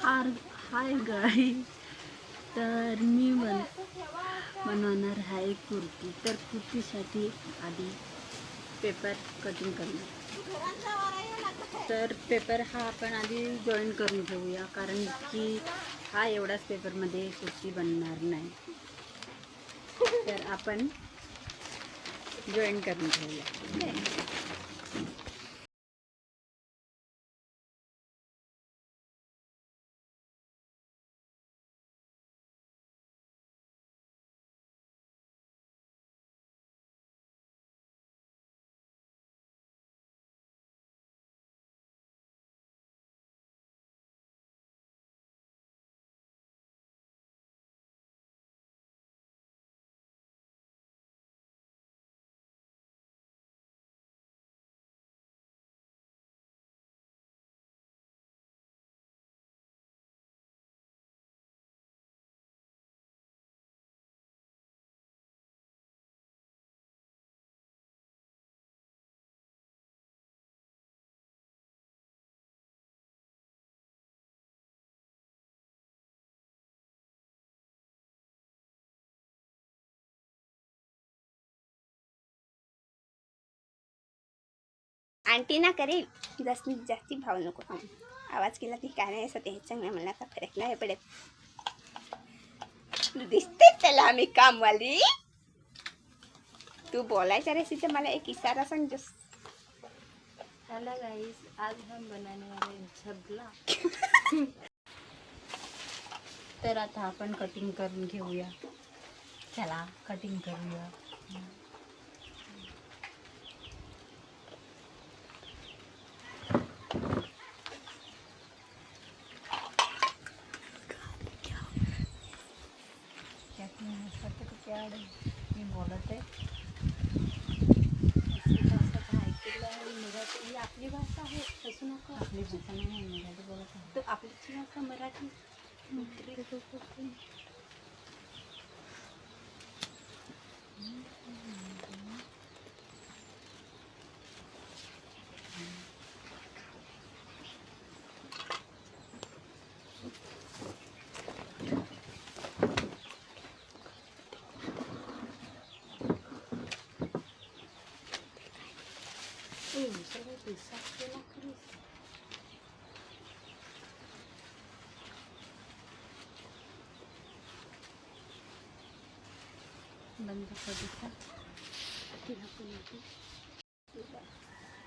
Hi guys, तर मी बनवणार आहे कुर्ती. तर कुर्तीसाठी आधी पेपर कटिंग करणार. तर पेपर हा आपण आधी जॉईन करून घेऊया, कारण की हा एवढाच पेपरमध्ये कुर्ती बनणार नाही. तर आपण जॉईन करून घेऊया. आंटी ना करेल जास्तीत जास्ती भाव नको आवाज केला ती काय नाही असं ते चांगलं मला का फरक नाही पडत. तू दिसते त्याला आम्ही कामवाली. तू बोलायच्या रेसिपी मला एक इशारा सांगतोस. हेलो गाइस, आज हम बनाने वाले हैं झबला. तर आता आपण कटिंग करून घेऊया. चला कटिंग करूया. मी बोलत आहे मराठी ही आपली भाषा आहे. तसं नको, आपली भाषा नाही मराठी बोलत आहे तर आपली भाषा मराठी. बंद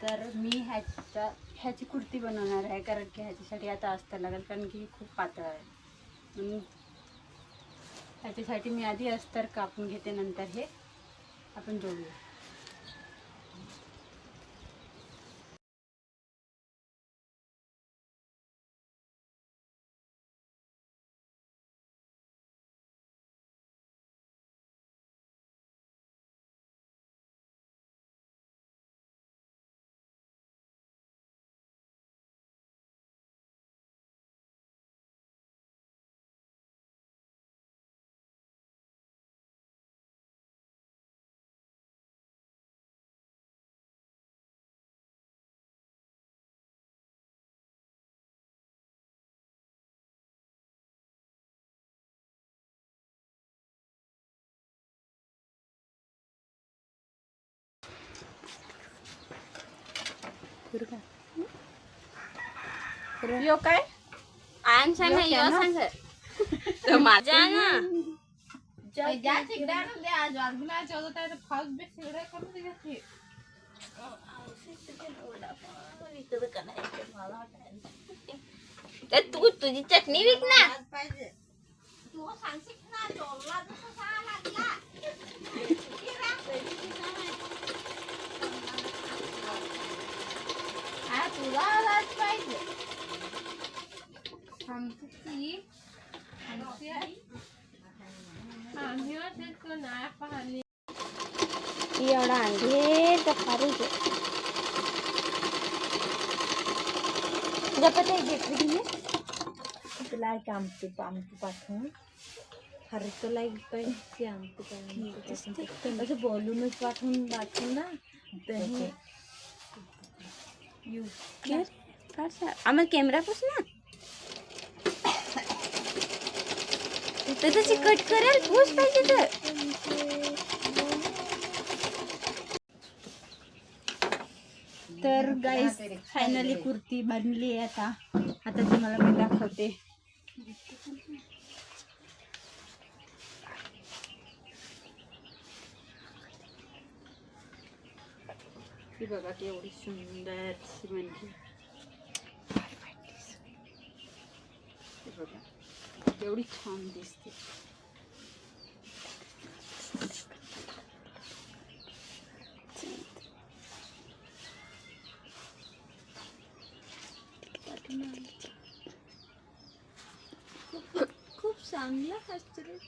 तर मी ह्याची कुर्ती बनवणार आहे, कारण की ह्याच्यासाठी आता अस्तर लागेल, कारण की खूप पातळ आहे. म्हणून ह्याच्यासाठी मी आधी अस्तर कापून घेते, नंतर हे आपण जोडूया. यो काय आण सांग यो सांग तर माझा ना ज्या चिकड्या दे आज वागुनाच्या होता तर फाऊस बे सिगरे करून देते. तर तू तुझी चटणी विक ना पाहिजे. तू सांगशील ना जोरला जसं सांगा लागला. हा तुला आवाज पाहिजे. आमची एवढा आणले तर फारच गपते घेतली तुला एक आमटी पाठवून हर तुला एक पैसे आमटी असं बोलूनच पाठवून ना तर आम्हाला कॅमेरा पुस ना तर तशी कट करेल पूस पाहिजे तर. तर गाईस फायनली कुर्ती बनली आहे. आता तुम्हाला मी दाखवते. ही बघा केवढी सुंदर बनली. हे बघा केवढी छान दिसते. खूप चांगला असतो रे.